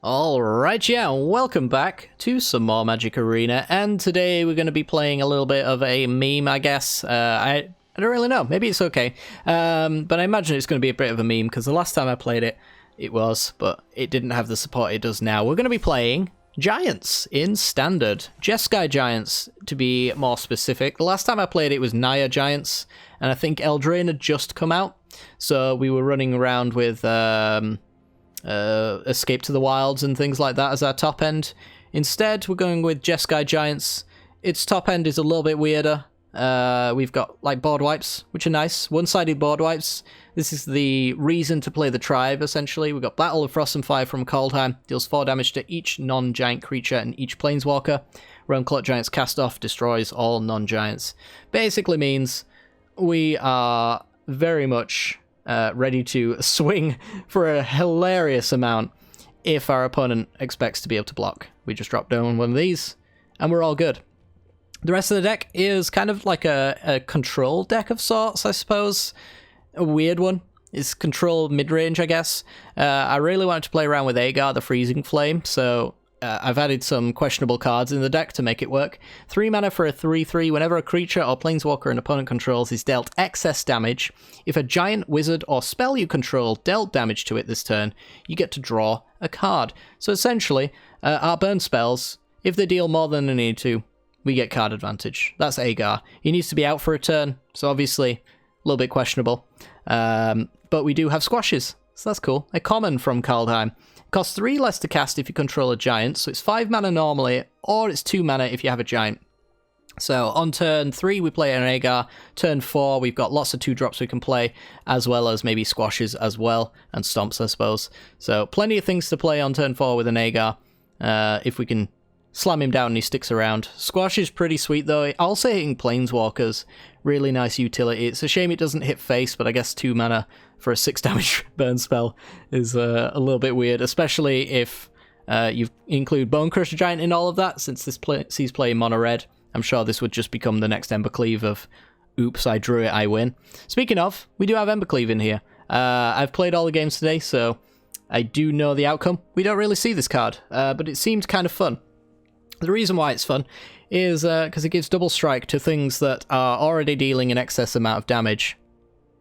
Alright, yeah, welcome back to some more Magic Arena, and today we're going to be playing a little bit of a meme, I guess. I don't really know, maybe it's okay, but I imagine it's going to be a bit of a meme, because the last time I played it, it was, but it didn't have the support it does now. We're going to be playing Giants in Standard. Jeskai Giants, to be more specific. The last time I played it was Naya Giants, and I think Eldraine had just come out, so we were running around with Escape to the Wilds and things like that as our top end. Instead, we're going with Jeskai Giants. Its top end is a little bit weirder. We've got like board wipes, which are nice. One-sided board wipes. This is the reason to play the tribe, essentially. We've got Battle of Frost and Fire from Kaldheim. Deals 4 damage to each non-giant creature and each planeswalker. Realm Clock Giants cast off, destroys all non-giants. Basically means we are very much ready to swing for a hilarious amount if our opponent expects to be able to block. We just drop down one of these, and we're all good. The rest of the deck is kind of like a control deck of sorts, I suppose. A weird one. It's control mid-range, I guess. I really wanted to play around with Aegar, the Freezing Flame, so I've added some questionable cards in the deck to make it work. 3 mana for a 3/3. Whenever a creature or planeswalker an opponent controls is dealt excess damage, if a giant, wizard, or spell you control dealt damage to it this turn, you get to draw a card. So essentially, our burn spells, if they deal more than they need to, we get card advantage. That's Aegar. He needs to be out for a turn, so obviously a little bit questionable. But we do have squashes, so that's cool. A common from Kaldheim. Costs 3 less to cast if you control a giant, so it's 5 mana normally, or it's 2 mana if you have a giant. So on turn 3 we play an Aegar, turn 4 we've got lots of 2-drops we can play, as well as maybe squashes as well, and stomps I suppose. So plenty of things to play on turn 4 with an Aegar, if we can slam him down and he sticks around. Squash is pretty sweet though, also hitting planeswalkers, really nice utility. It's a shame it doesn't hit face, but I guess 2 mana for a 6 damage burn spell is a little bit weird, especially if you include Bone Crusher Giant in all of that, since this sees play mono red. I'm sure this would just become the next Embercleave of, oops, I drew it, I win. Speaking of, we do have Embercleave in here. I've played all the games today, so I do know the outcome. We don't really see this card, but it seemed kind of fun. The reason why it's fun is because it gives double strike to things that are already dealing an excess amount of damage.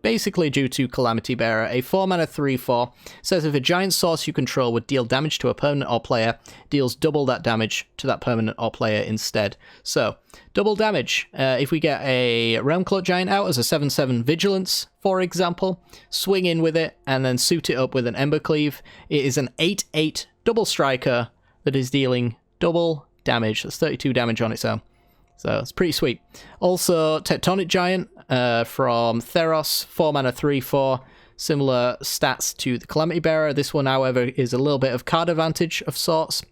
Basically due to Calamity Bearer. A 4 mana 3/4 says if a giant source you control would deal damage to a permanent or player, deals double that damage to that permanent or player instead. So, double damage. If we get a Realm Cloak Giant out as a 7/7 Vigilance, for example, swing in with it and then suit it up with an Embercleave, it is an 8/8 double striker that is dealing double damage. That's 32 damage on its own. So it's pretty sweet. Also, Tectonic Giant from Theros, 4 mana 3/4. Similar stats to the Calamity Bearer. This one, however, is a little bit of card advantage of sorts.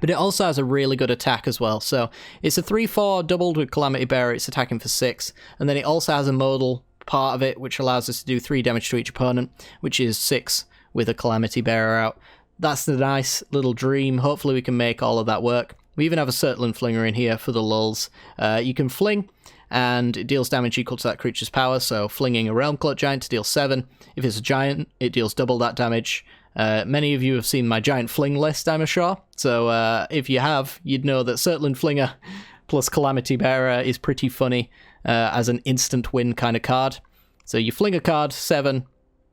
But it also has a really good attack as well. So it's a 3/4 doubled with Calamity Bearer. It's attacking for 6. And then it also has a modal part of it, which allows us to do 3 damage to each opponent, which is 6 with a Calamity Bearer out. That's the nice little dream. Hopefully we can make all of that work. We even have a Surtling Flinger in here for the lulz. You can fling, and it deals damage equal to that creature's power, so flinging a Realm Cloak Giant to deal 7. If it's a giant, it deals double that damage. Many of you have seen my giant fling list, I'm sure, so if you have, you'd know that Surtling Flinger plus Calamity Bearer is pretty funny as an instant win kind of card. So you fling a card, 7,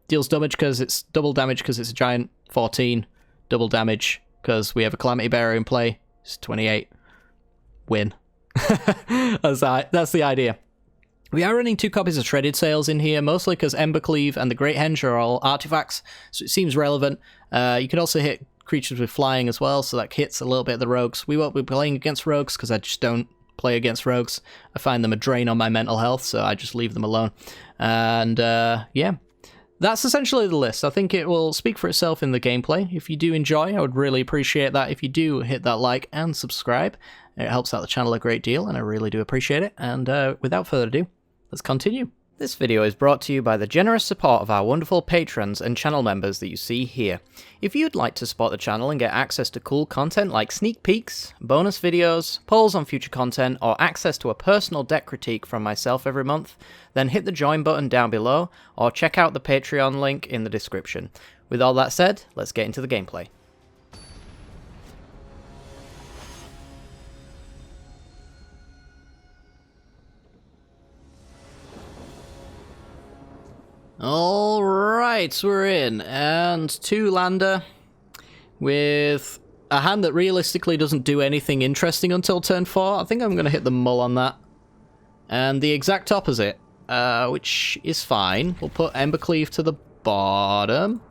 deals damage because it's double damage because it's a giant, 14, double damage because we have a Calamity Bearer in play, it's 28. Win. That's the idea. We are running 2 copies of Shredded Sails in here, mostly because Embercleave and the Great Henge are all artifacts, so it seems relevant. You can also hit creatures with flying as well, so that hits a little bit of the rogues. We won't be playing against rogues because I just don't play against rogues. I find them a drain on my mental health, so I just leave them alone. And yeah. That's essentially the list. I think it will speak for itself in the gameplay. If you do enjoy, I would really appreciate that. If you do, hit that like and subscribe. It helps out the channel a great deal, and I really do appreciate it. And without further ado, let's continue. This video is brought to you by the generous support of our wonderful patrons and channel members that you see here. If you'd like to support the channel and get access to cool content like sneak peeks, bonus videos, polls on future content, or access to a personal deck critique from myself every month, then hit the join button down below, or check out the Patreon link in the description. With all that said, let's get into the gameplay. Alright, we're in. And 2-lander with a hand that realistically doesn't do anything interesting until turn 4. I think I'm going to hit the mull on that. And the exact opposite, which is fine. We'll put Embercleave to the bottom.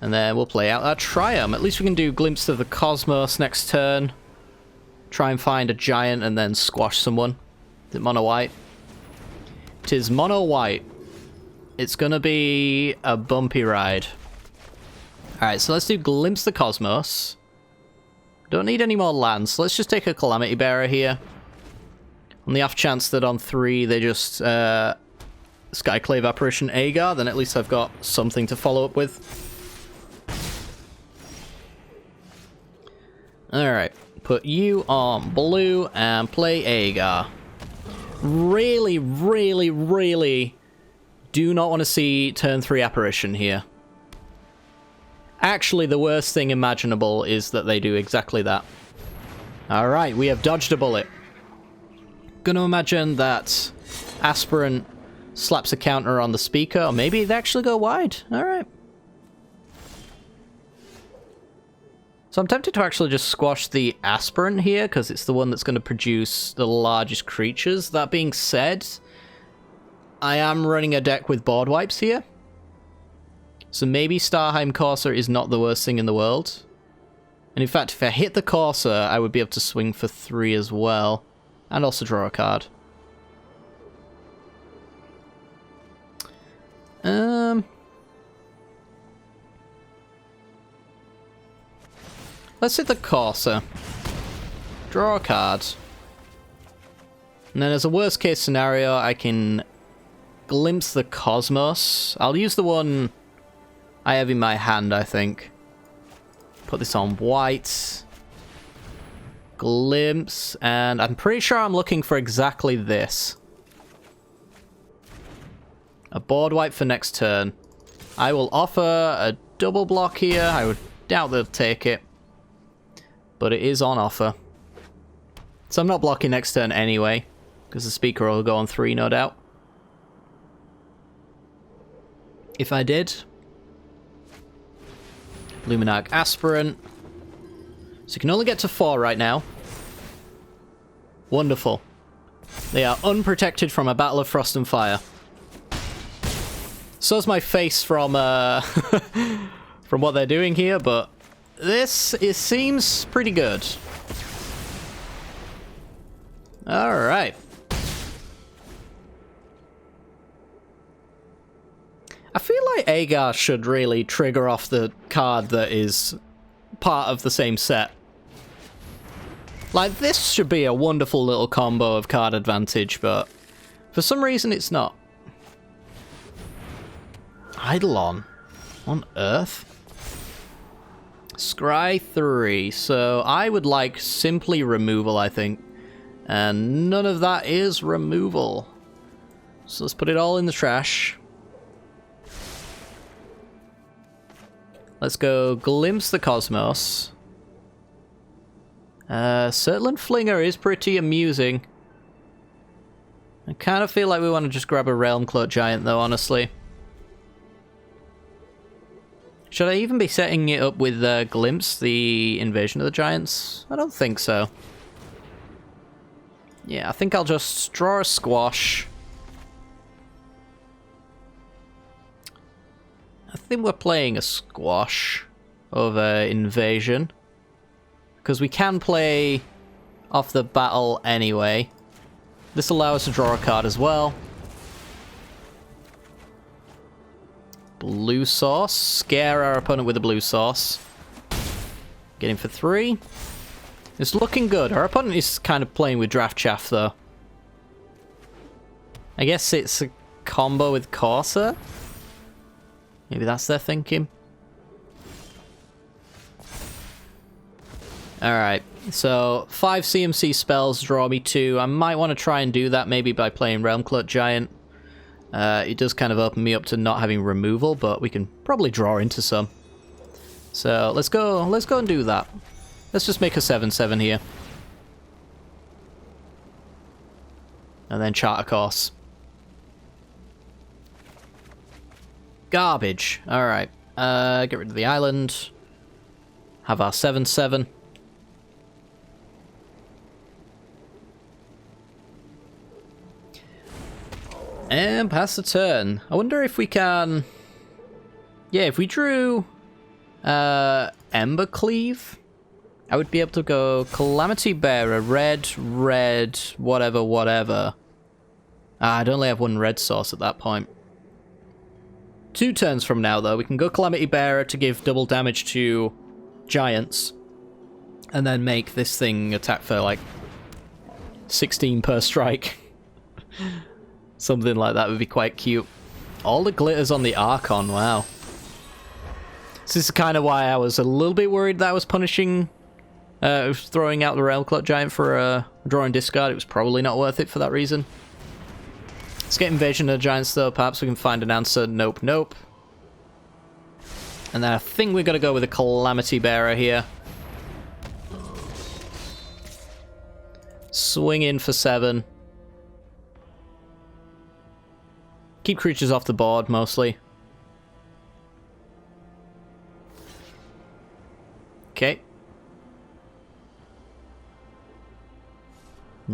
And then we'll play out our Triumph. At least we can do Glimpse of the Cosmos next turn. Try and find a giant and then squash someone. Is it mono white? It is mono white. It's gonna be a bumpy ride. Alright, so let's do Glimpse the Cosmos. Don't need any more lands, so let's just take a Calamity Bearer here. On the off chance that on 3 they just Skyclave Apparition Agar, then at least I've got something to follow up with. Alright, put you on blue and play Agar. Really, really, really do not want to see turn 3 Apparition here. Actually, the worst thing imaginable is that they do exactly that. Alright, we have dodged a bullet. Gonna imagine that Aspirant slaps a counter on the speaker, or maybe they actually go wide. Alright. So I'm tempted to actually just squash the Aspirant here, because it's the one that's going to produce the largest creatures. That being said, I am running a deck with board wipes here. So maybe Starheim Courser is not the worst thing in the world. And in fact, if I hit the Courser, I would be able to swing for 3 as well. And also draw a card. Let's hit the Courser. Draw a card. And then as a worst case scenario, I can Glimpse the Cosmos. I'll use the one I have in my hand, I think. Put this on white. Glimpse. And I'm pretty sure I'm looking for exactly this. A board wipe for next turn. I will offer a double block here. I would doubt they'll take it. But it is on offer. So I'm not blocking next turn anyway. Because the speaker will go on 3, no doubt. If I did... Luminarch Aspirant. So you can only get to 4 right now. Wonderful. They are unprotected from a Battle of Frost and Fire. So's my face from from what they're doing here, but it seems pretty good. Alright. I feel like Agar should really trigger off the card that is part of the same set. Like, this should be a wonderful little combo of card advantage, but for some reason it's not. Eidolon? On Earth? Scry 3, so I would like simply removal, I think. And none of that is removal. So let's put it all in the trash. Let's go Glimpse the Cosmos. Surtland Flinger is pretty amusing. I kind of feel like we want to just grab a Realm Cloak Giant though, honestly. Should I even be setting it up with Glimpse, the Invasion of the Giants? I don't think so. Yeah, I think I'll just draw a squash. I think we're playing a squash over Invasion. Because we can play off the battle anyway. This will allow us to draw a card as well. Blue Source. Scare our opponent with a blue source. Get him for 3. It's looking good. Our opponent is kind of playing with Draft Chaff, though. I guess it's a combo with Courser? Maybe that's their thinking. Alright, so 5 CMC spells draw me 2. I might want to try and do that maybe by playing Realm Cloak Giant. It does kind of open me up to not having removal, but we can probably draw into some. So let's go and do that. Let's just make a 7/7 here. And then chart a course. Garbage. Alright. Get rid of the island. Have our 7/7. And pass the turn. I wonder if we can... Yeah, if we drew Embercleave, I would be able to go Calamity Bearer, red, whatever, whatever. I'd only have one red source at that point. 2 turns from now, though, we can go Calamity Bearer to give double damage to giants. And then make this thing attack for, like, 16 per strike. Something like that would be quite cute. All the glitters on the Archon, wow. This is kind of why I was a little bit worried that I was punishing... throwing out the Realmcloak Giant for a draw and discard. It was probably not worth it for that reason. Let's get Invasion of the Giants, though. Perhaps we can find an answer. Nope, nope. And then I think we're going to go with a Calamity Bearer here. Swing in for 7. Keep creatures off the board, mostly. Okay.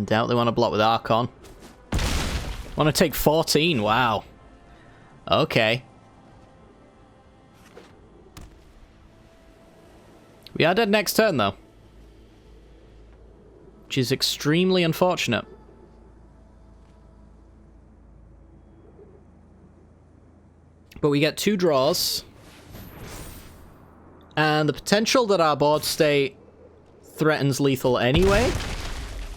Doubt they want to block with Archon. Want to take 14, wow. Okay. We are dead next turn, though. Which is extremely unfortunate. But we get 2 draws. And the potential that our board state threatens lethal anyway.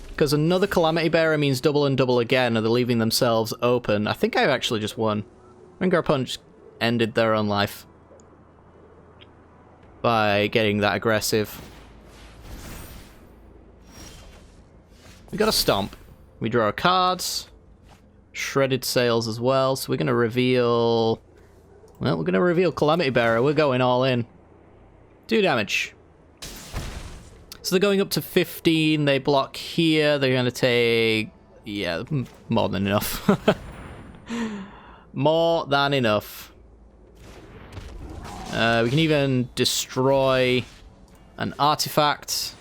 Because another Calamity Bearer means double and double again, and they're leaving themselves open. I think I've actually just won. I think our opponent just ended their own life. By getting that aggressive. We got a Stomp. We draw our cards. Shredded Sails as well, so we're going to reveal... Well, we're going to reveal Calamity Bearer. We're going all in. 2 damage. So they're going up to 15. They block here. They're going to take... Yeah, more than enough. More than enough. We can even destroy an artifact.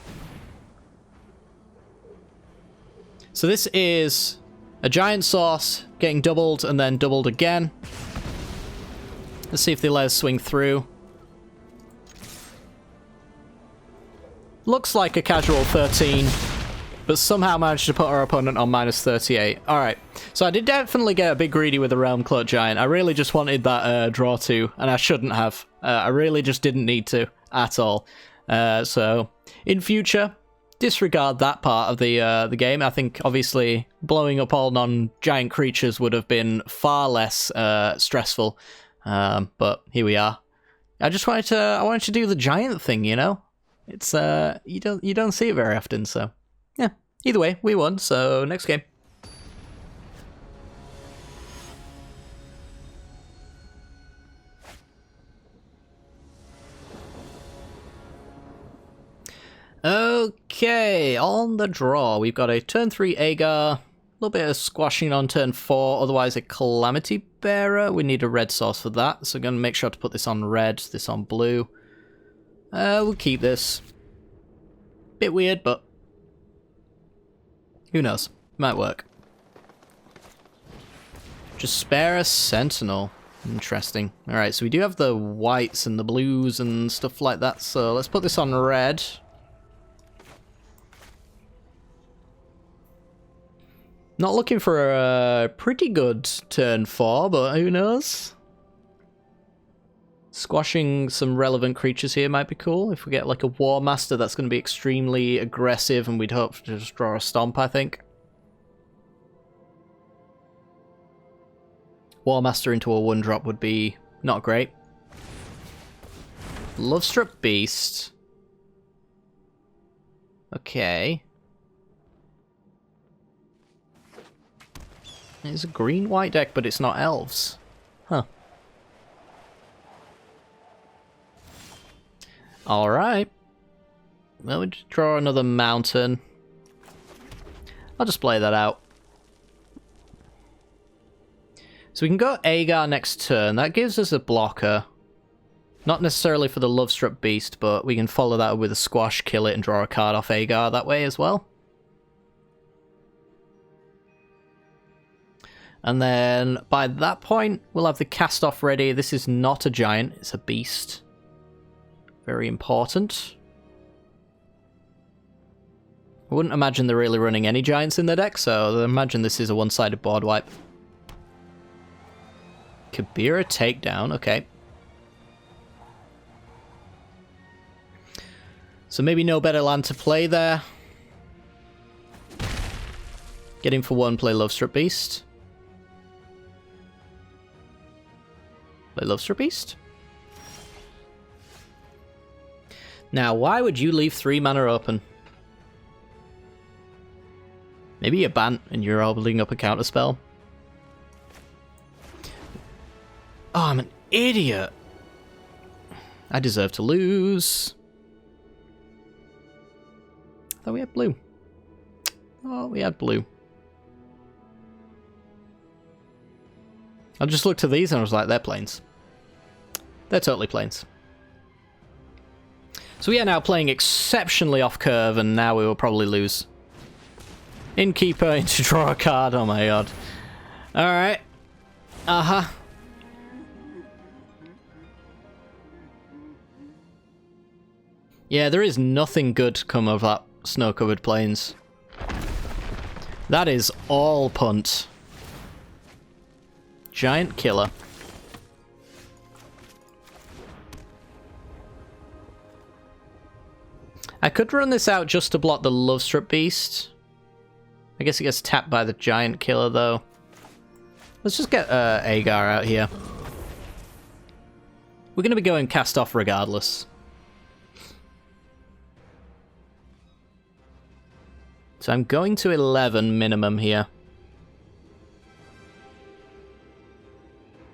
So this is a giant source getting doubled and then doubled again. Let's see if they let us swing through. Looks like a casual 13, but somehow managed to put our opponent on minus 38. Alright, so I did definitely get a bit greedy with the Realmcloak Giant. I really just wanted that draw 2, and I shouldn't have. I really just didn't need to at all. So, in future, disregard that part of the game. I think, obviously, blowing up all non-giant creatures would have been far less stressful. But here we are. I wanted to do the giant thing, you know? It's you don't see it very often, so yeah. Either way, we won, so next game. Okay, on the draw, we've got a turn 3 Agar, a little bit of squashing on turn 4, otherwise a Calamity Bearer. We need a red source for that, so I'm going to make sure to put this on red, this on blue. We'll keep this. Bit weird, but who knows? Might work. Just spare a Sentinel. Interesting. Alright, so we do have the whites and the blues and stuff like that, so let's put this on red. Not looking for a pretty good turn 4, but who knows? Squashing some relevant creatures here might be cool. If we get like a War Master, that's going to be extremely aggressive, and we'd hope to just draw a Stomp, I think. War Master into a 1-drop would be not great. Lovestruck Beast. Okay. It's a green-white deck, but it's not elves. Huh. Alright. Well, we just draw another mountain. I'll just play that out. So we can go Agar next turn. That gives us a blocker. Not necessarily for the Lovestruck Beast, but we can follow that with a Squash, kill it, and draw a card off Agar that way as well. And then by that point, we'll have the cast off ready. This is not a giant, it's a beast. Very important. I wouldn't imagine they're really running any giants in their deck, so I imagine this is a one-sided board wipe. Kabira takedown, okay. So maybe no better land to play there. Get him for one, play Lovestruck Beast. Play Lovestruck Beast. Now, why would you leave 3 mana open? Maybe you ban and you're holding up a counterspell. Oh, I'm an idiot. I deserve to lose. I thought we had blue. Oh, we had blue. I just looked at these and I was like, they're plains. They're totally plains. So we are now playing exceptionally off curve, and now we will probably lose. Innkeeper to draw a card, oh my god. Alright. Uh-huh. Yeah, there is nothing good to come of that snow-covered plains. That is all punt. Giant killer. I could run this out just to block the Lovestruck Beast. I guess it gets tapped by the giant killer, though. Let's just get Agar out here. We're going to be going cast off regardless. So I'm going to 11 minimum here.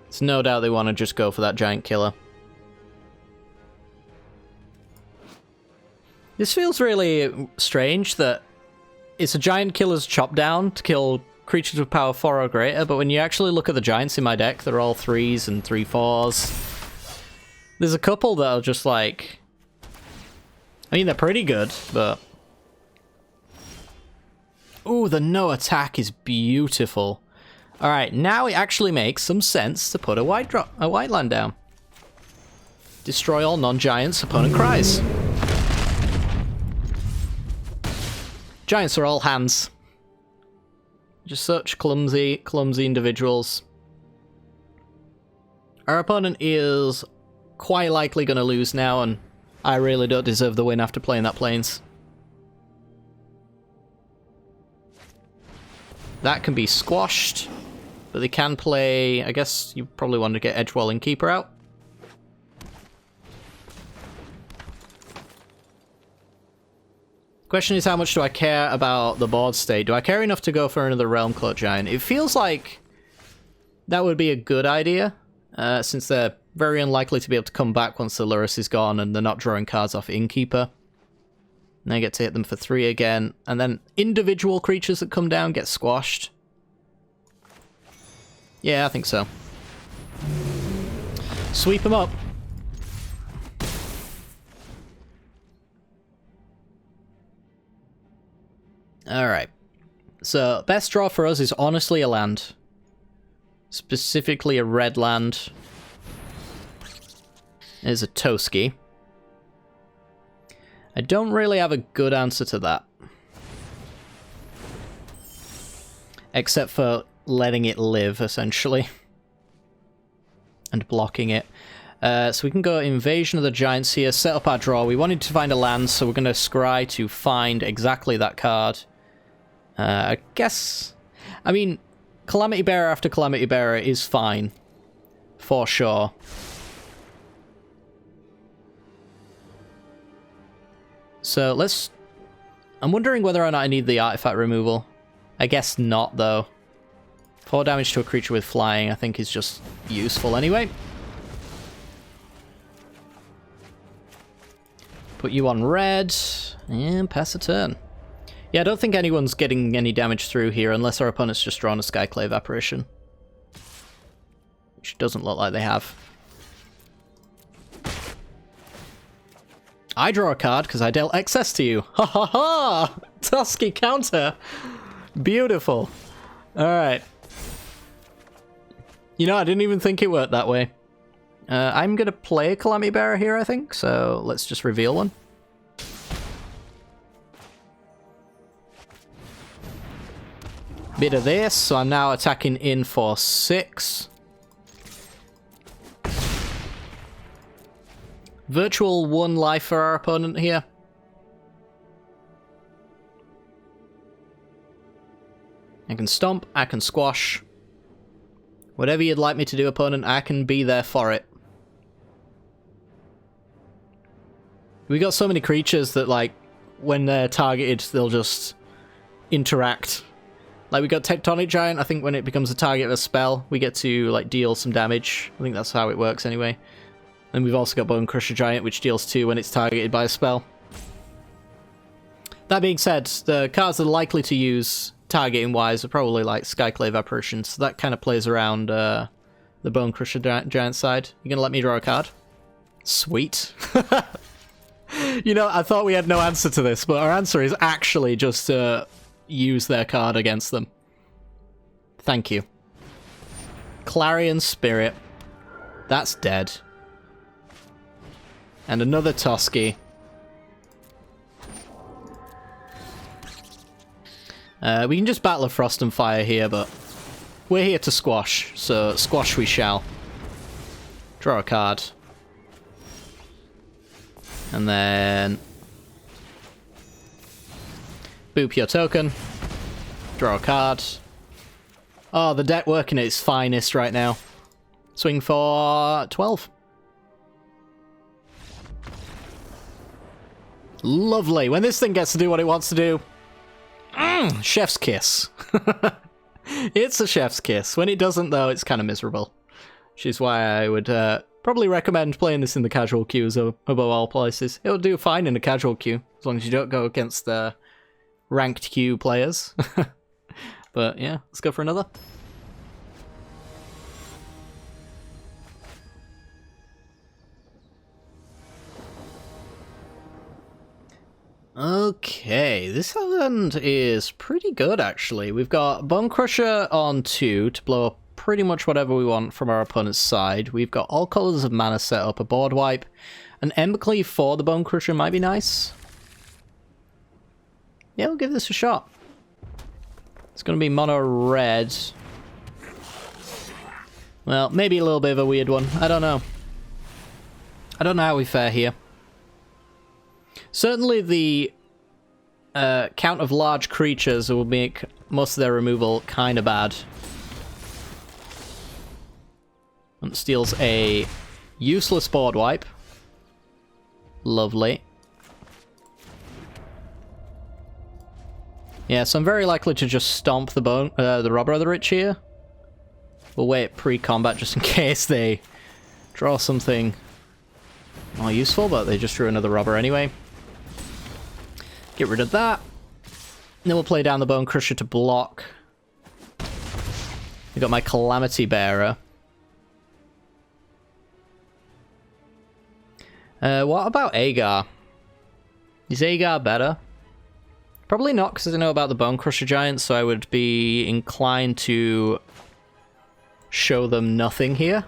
It's no doubt they want to just go for that giant killer. This feels really strange that it's a giant killer's chop down to kill creatures with power 4 or greater, but when you actually look at the giants in my deck, they're all 3s and 3/4s. There's a couple that are just like... I mean, they're pretty good, but... Ooh, the no attack is beautiful. Alright, now it actually makes some sense to put a white land down. Destroy all non-giants, opponent cries. Giants are all hands. Just such clumsy individuals. Our opponent is quite likely going to lose now, and I really don't deserve the win after playing that plains. That can be squashed, but they can play... I guess you probably want to get Edgewall Innkeeper out. Question is, how much do I care about the board state? Do I care enough to go for another Realm Cloak Giant? It feels like that would be a good idea, since they're very unlikely to be able to come back once the Lurrus is gone and they're not drawing cards off Innkeeper. And I get to hit them for 3 again, and then individual creatures that come down get squashed. Yeah, I think so. Sweep them up. Alright. So, best draw for us is honestly a land. Specifically a red land. There's a Toski. I don't really have a good answer to that. Except for letting it live, essentially. And blocking it. So we can go Invasion of the Giants here, set up our draw. We wanted to find a land, so we're going to scry to find exactly that card. I guess... I mean, Calamity Bearer after Calamity Bearer is fine. For sure. So let's... I'm wondering whether or not I need the artifact removal. I guess not, though. 4 damage to a creature with flying, I think, is just useful anyway. Put you on red, and pass a turn. Yeah, I don't think anyone's getting any damage through here, unless our opponent's just drawn a Skyclave Apparition. which doesn't look like they have. I draw a card because I dealt excess to you. Ha ha ha! Tusky counter! Beautiful. Alright. You know, I didn't even think it worked that way. I'm going to play a Calamity Bearer here, I think, so let's just reveal one. Bit of this, so I'm now attacking in for 6. Virtual 1 life for our opponent here. I can stomp, I can squash. Whatever you'd like me to do, opponent, I can be there for it. We got so many creatures that, like, when they're targeted, they'll just interact. Like, we got Tectonic Giant. I think when it becomes a target of a spell, we get to, like, deal some damage. I think that's how it works anyway. And we've also got Bone Crusher Giant, which deals 2 when it's targeted by a spell. That being said, the cards that are likely to use targeting-wise are probably, like, Skyclave Apparition, so that kind of plays around the Bone Crusher Giant side. You gonna let me draw a card? Sweet. You know, I thought we had no answer to this, but our answer is actually just to use their card against them. Thank you. Clarion Spirit. That's dead. And another Tusky. We can just battle a Frost and Fire here, but we're here to squash, so squash we shall. Draw a card. And then boop your token. Draw a card. Oh, the deck working at its finest right now. Swing for 12. Lovely. When this thing gets to do what it wants to do. Chef's kiss. It's a chef's kiss. When it doesn't, though, it's kind of miserable. Which is why I would probably recommend playing this in the casual queues above all places. It'll do fine in the casual queue, as long as you don't go against the ranked queue players. But yeah, let's go for another. Okay, this hand is pretty good, actually. We've got Bone Crusher on 2 to blow up pretty much whatever we want from our opponent's side. We've got all colors of mana set up, a board wipe. An Embercleave for the Bone Crusher might be nice. Yeah, we'll give this a shot. It's going to be mono red. Well, maybe a little bit of a weird one. I don't know. I don't know how we fare here. Certainly the count of large creatures will make most of their removal kind of bad. And steals a useless board wipe. Lovely. Yeah, so I'm very likely to just stomp the Robber of the Rich here. We'll wait pre-combat just in case they draw something more useful, but they just drew another Robber anyway. Get rid of that. Then we'll play down the Bone Crusher to block. We got my Calamity Bearer. What about Agar? Is Agar better? Probably not, because I know about the Bone Crusher Giant, so I would be inclined to show them nothing here.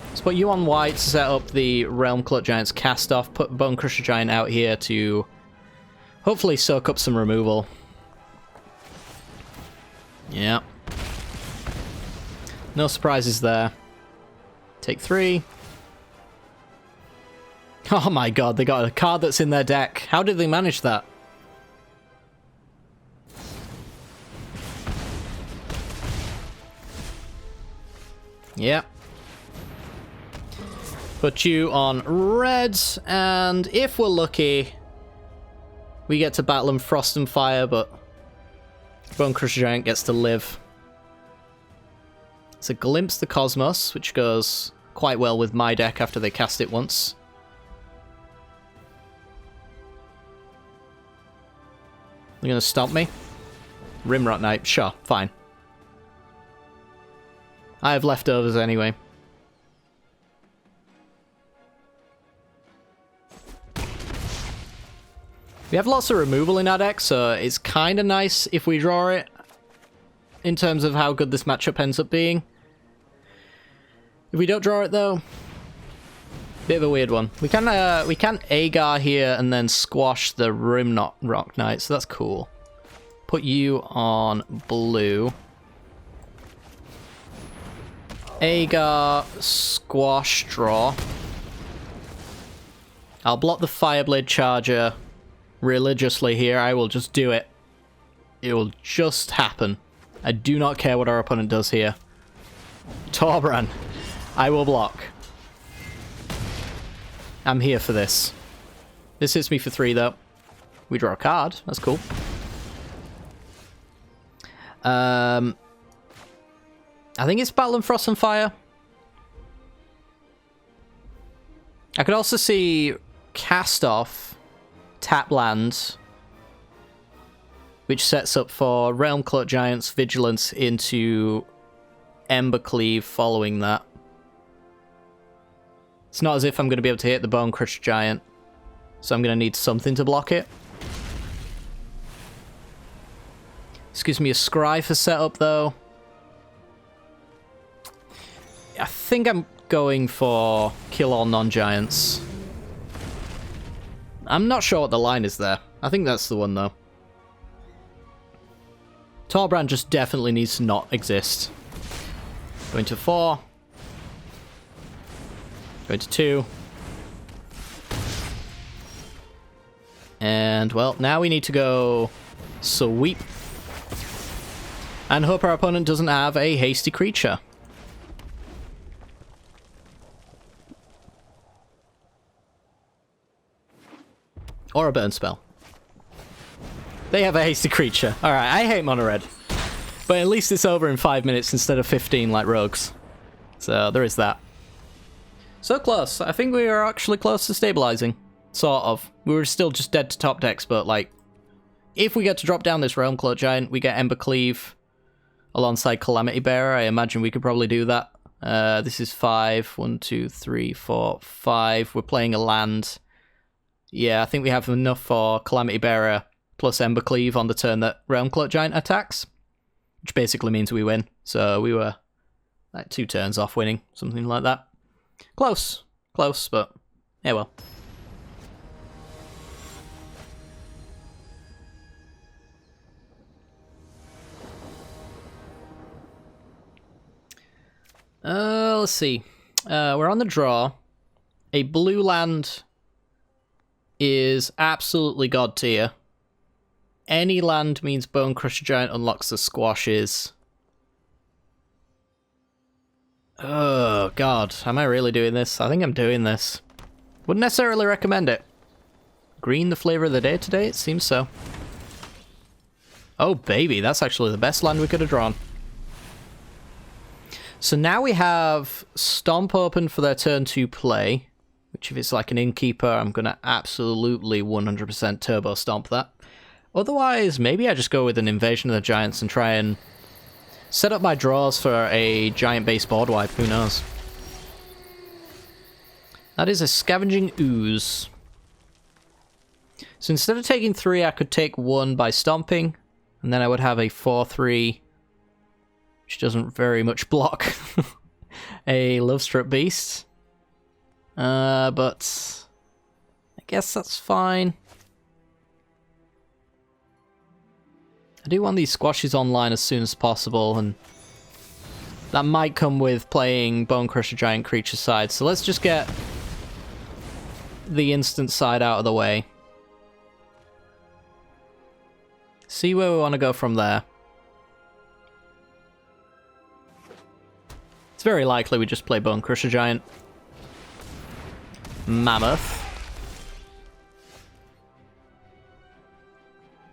Let's put you on white to set up the Realm Clut Giant's cast off, put Bone Crusher Giant out here to hopefully soak up some removal. Yeah. No surprises there. Take 3. Oh my god, they got a card that's in their deck. How did they manage that? Yeah. Put you on red, and if we're lucky, we get to battle them Frost and Fire, but Bone Crusher Giant gets to live. It's a Glimpse the Cosmos, which goes quite well with my deck after they cast it once. They're gonna stomp me? Rimrot Knight, sure, fine. I have leftovers anyway. We have lots of removal in our deck, so it's kind of nice if we draw it, in terms of how good this matchup ends up being. If we don't draw it, though, bit of a weird one. We can Agar here and then squash the Rimknot Rock Knight, so that's cool. Put you on blue. Agar, squash, draw. I'll block the Fireblade Charger religiously here. I will just do it. It will just happen. I do not care what our opponent does here. Torbran, I will block. I'm here for this. This hits me for 3, though. We draw a card. That's cool. I think it's Battle and Frost and Fire. I could also see Cast Off, tap land, which sets up for Realmcloak Giant's Vigilance into Embercleave following that. It's not as if I'm going to be able to hit the Bone Crusher Giant, so I'm going to need something to block it. This gives me a Scry for setup, though. I think I'm going for kill all non-giants. I'm not sure what the line is there. I think that's the one, though. Torbran just definitely needs to not exist. Going to 4. Going to 2. And, well, now we need to go sweep. And hope our opponent doesn't have a hasty creature. Or a burn spell. They have a hasty creature. Alright, I hate mono red. But at least it's over in 5 minutes instead of 15 like rogues. So there is that. So close. I think we were actually close to stabilizing. Sort of. We were still just dead to top decks, but like, if we get to drop down this Realmcloak Giant, we get Embercleave alongside Calamity Bearer. I imagine we could probably do that. This is 5. 1, 2, 3, 4, 5. We're playing a land. Yeah, I think we have enough for Calamity Bearer plus Embercleave on the turn that Realmcloak Giant attacks. Which basically means we win. So we were like 2 turns off winning, something like that. Close. Close, but yeah, well. Let's see. We're on the draw. A blue land is absolutely god tier. Any land means Bone Crusher Giant unlocks the squashes. Oh, God. Am I really doing this? I think I'm doing this. Wouldn't necessarily recommend it. Green the flavor of the day today? It seems so. Oh, baby. That's actually the best land we could have drawn. So now we have Stomp open for their turn 2 play. Which, if it's like an Innkeeper, I'm going to absolutely 100% Turbo Stomp that. Otherwise, maybe I just go with an Invasion of the Giants and try and set up my draws for a giant-based board wipe. Who knows? That is a Scavenging Ooze. So instead of taking 3, I could take 1 by stomping. And then I would have a 4/3, which doesn't very much block a Lovestruck Beast. But I guess that's fine. I do want these squashes online as soon as possible, and that might come with playing Bone Crusher Giant creature side. So let's just get the instant side out of the way. See where we want to go from there. It's very likely we just play Bone Crusher Giant. Mammoth.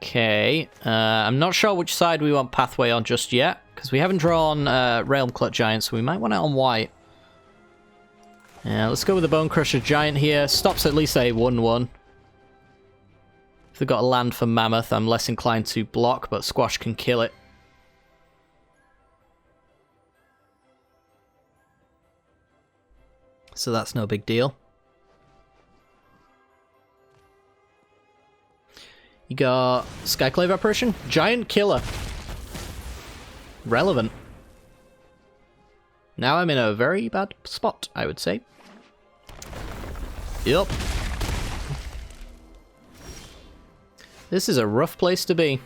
Okay, I'm not sure which side we want Pathway on just yet, because we haven't drawn Realmcloak Giant, so we might want it on white. Yeah, let's go with the Bone Crusher Giant here. Stops at least a 1/1. If they've got a land for Mammoth, I'm less inclined to block, but Squash can kill it. So that's no big deal. You got Skyclave Apparition, Giant Killer. Relevant. Now I'm in a very bad spot, I would say. Yup. This is a rough place to be.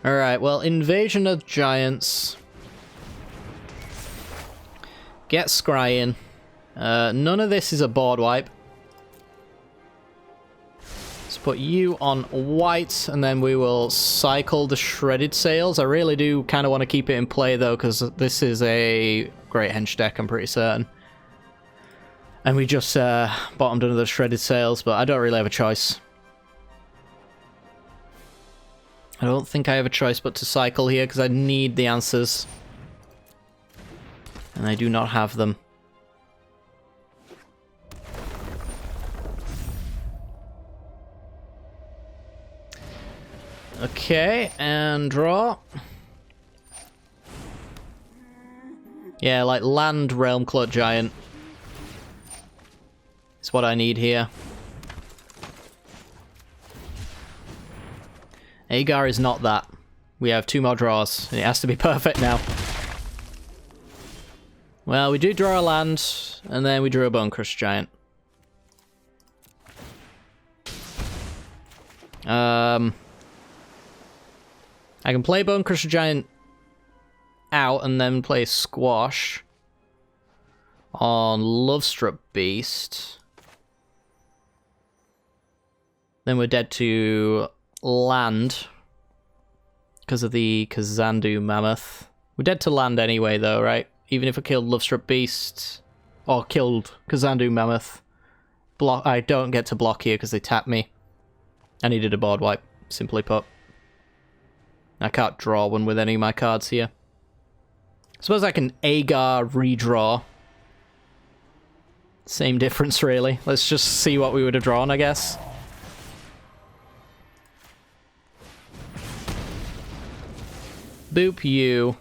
Alright, well, Invasion of Giants. Get scrying. None of this is a board wipe. Let's put you on white, and then we will cycle the Shredded Sails. I really do kind of want to keep it in play, though, because this is a great hench deck, I'm pretty certain. And we just bottomed under the Shredded Sails, but I don't really have a choice. I don't think I have a choice but to cycle here, because I need the answers. And I do not have them. Okay, and draw. Yeah, like land Realm Cloak Giant. It's what I need here. Agar is not that. We have 2 more draws, and it has to be perfect now. Well, we do draw a land, and then we drew a Bone Crush Giant. I can play Bone Crusher Giant out and then play Squash on Lovestruck Beast. Then we're dead to land because of the Kazandu Mammoth. We're dead to land anyway, though, right? Even if I killed Lovestruck Beast or killed Kazandu Mammoth, I don't get to block here because they tap me. I needed a board wipe, simply put. I can't draw one with any of my cards here. I suppose I can Agar redraw. Same difference, really. Let's just see what we would have drawn, I guess. Boop you.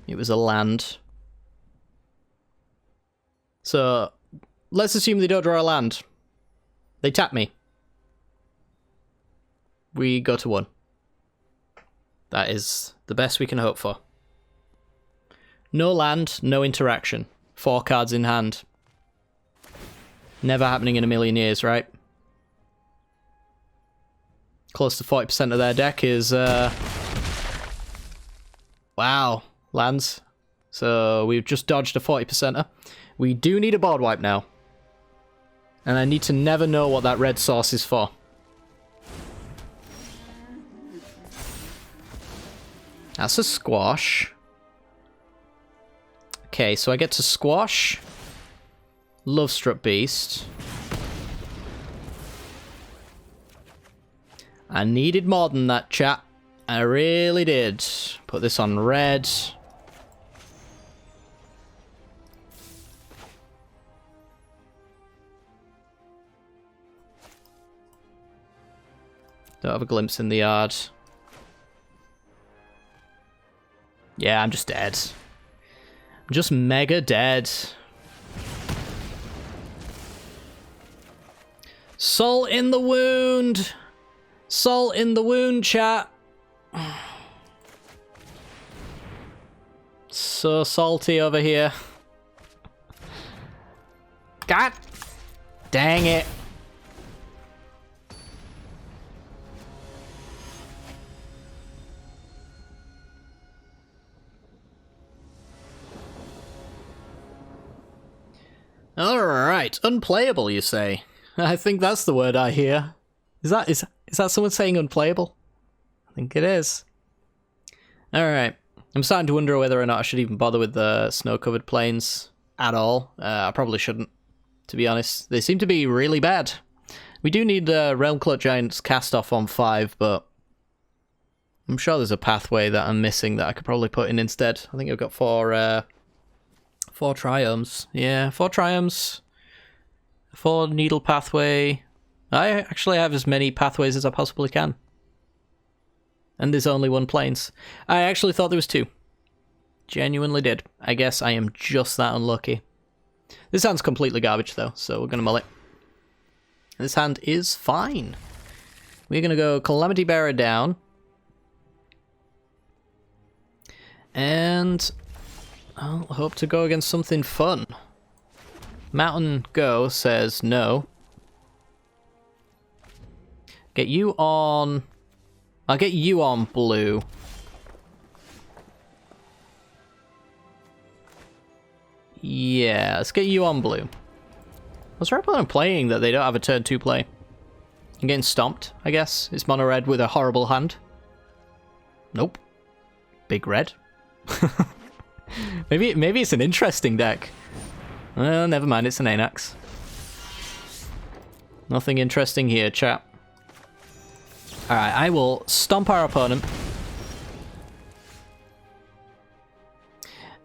It was a land. So, let's assume they don't draw a land. They tap me. We go to 1. That is the best we can hope for. No land, no interaction. 4 cards in hand. Never happening in a million years, right? Close to 40% of their deck is... Wow, lands. So we've just dodged a 40%er. We do need a board wipe now. And I need to never know what that red source is for. That's a squash. Okay, so I get to squash. Lovestruck Beast. I needed more than that, chat. I really did. Put this on red. Don't have a glimpse in the yard. Yeah, I'm just dead. I'm just mega dead. Salt in the wound! Salt in the wound, chat! So salty over here. God dang it. Alright, unplayable, you say? I think that's the word I hear. Is that someone saying unplayable? I think it is. Alright. I'm starting to wonder whether or not I should even bother with the snow-covered plains at all. I probably shouldn't, to be honest. They seem to be really bad. We do need the Realm Cloak Giants cast off on 5, but I'm sure there's a pathway that I'm missing that I could probably put in instead. I think I've got 4 triomes. Yeah, 4 triomes. 4 needle pathway. I actually have as many pathways as I possibly can. And there's only 1 plains. I actually thought there was 2. Genuinely did. I guess I am just that unlucky. This hand's completely garbage though, so we're going to mull it. This hand is fine. We're going to go Calamity Bearer down. And I'll hope to go against something fun. Mountain Go says no. Get you on... I'll get you on blue. Yeah, let's get you on blue. What's right when I'm playing that they don't have a turn 2 play? I'm getting stomped, I guess. It's mono red with a horrible hand. Nope. Big red. maybe it's an interesting deck. Well, never mind, it's an Anax. Nothing interesting here, chat. Alright, I will stomp our opponent.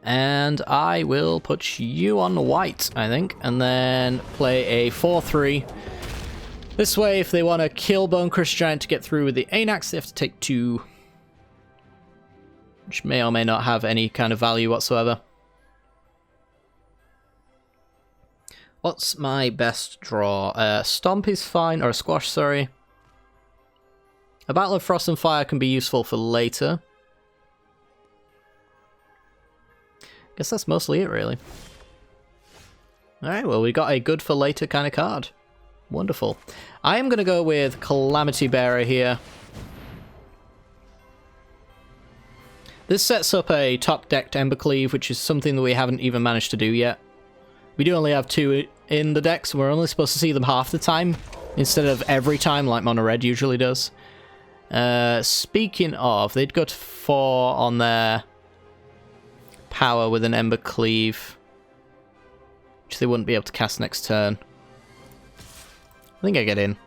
And I will put you on white, I think, and then play a 4-3. This way, if they want to kill Bonecrush Giant to get through with the Anax, they have to take 2. Which may or may not have any kind of value whatsoever. What's my best draw? Stomp is fine, or a Squash, sorry. A Battle of Frost and Fire can be useful for later. Guess that's mostly it, really. Alright, well, we got a good for later kind of card. Wonderful. I am going to go with Calamity Bearer here. This sets up a top-decked Embercleave, which is something that we haven't even managed to do yet. We do only have 2 in the deck, so we're only supposed to see them half the time, instead of every time like Mono Red usually does. Speaking of, they'd go to 4 on their power with an Embercleave, which they wouldn't be able to cast next turn. I think I get in.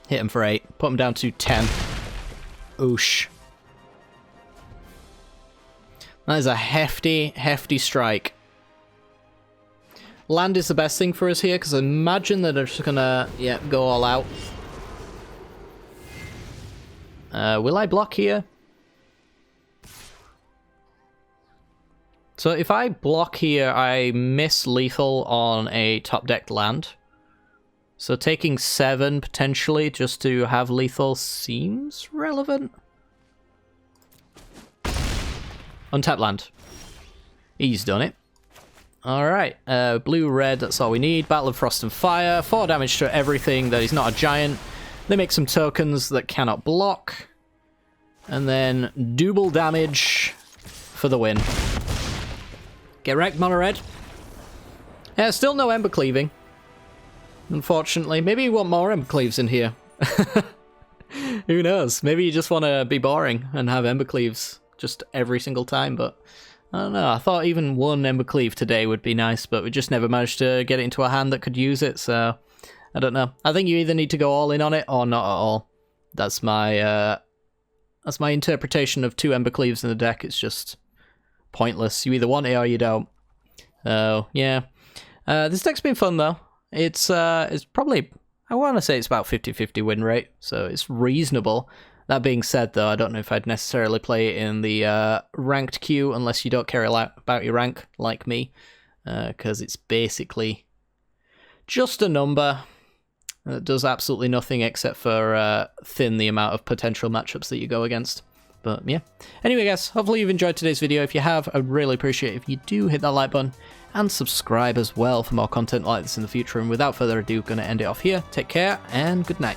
Hit him for 8. Put him down to 10. Oosh. That is a hefty, hefty strike. Land is the best thing for us here, because I imagine that they're just gonna, yeah, go all out. Will I block here? So if I block here, I miss lethal on a top-decked land. So taking 7, potentially, just to have lethal seems relevant. Untap land. He's done it. Alright, blue-red, that's all we need. Battle of Frost and Fire. 4 damage to everything that is not a giant. They make some tokens that cannot block. And then double damage for the win. Get wrecked, Mono Red. Yeah, still no Ember Cleaving. Unfortunately. Maybe you want more Ember Cleaves in here. Who knows? Maybe you just want to be boring and have Ember Cleaves just every single time, but I don't know. I thought even 1 Ember Cleave today would be nice, but we just never managed to get it into a hand that could use it, so I don't know. I think you either need to go all in on it or not at all. That's my interpretation of 2 Ember Cleaves in the deck. It's just pointless. You either want it or you don't. Oh, yeah. This deck's been fun, though. It's probably, I want to say it's about 50-50 win rate, so it's reasonable. That being said, though, I don't know if I'd necessarily play it in the ranked queue unless you don't care about your rank, like me, because it's basically just a number that does absolutely nothing except for thin the amount of potential matchups that you go against. But yeah. Anyway, guys, hopefully you've enjoyed today's video. If you have, I'd really appreciate it if you do hit that like button and subscribe as well for more content like this in the future. And without further ado, going to end it off here. Take care and good night.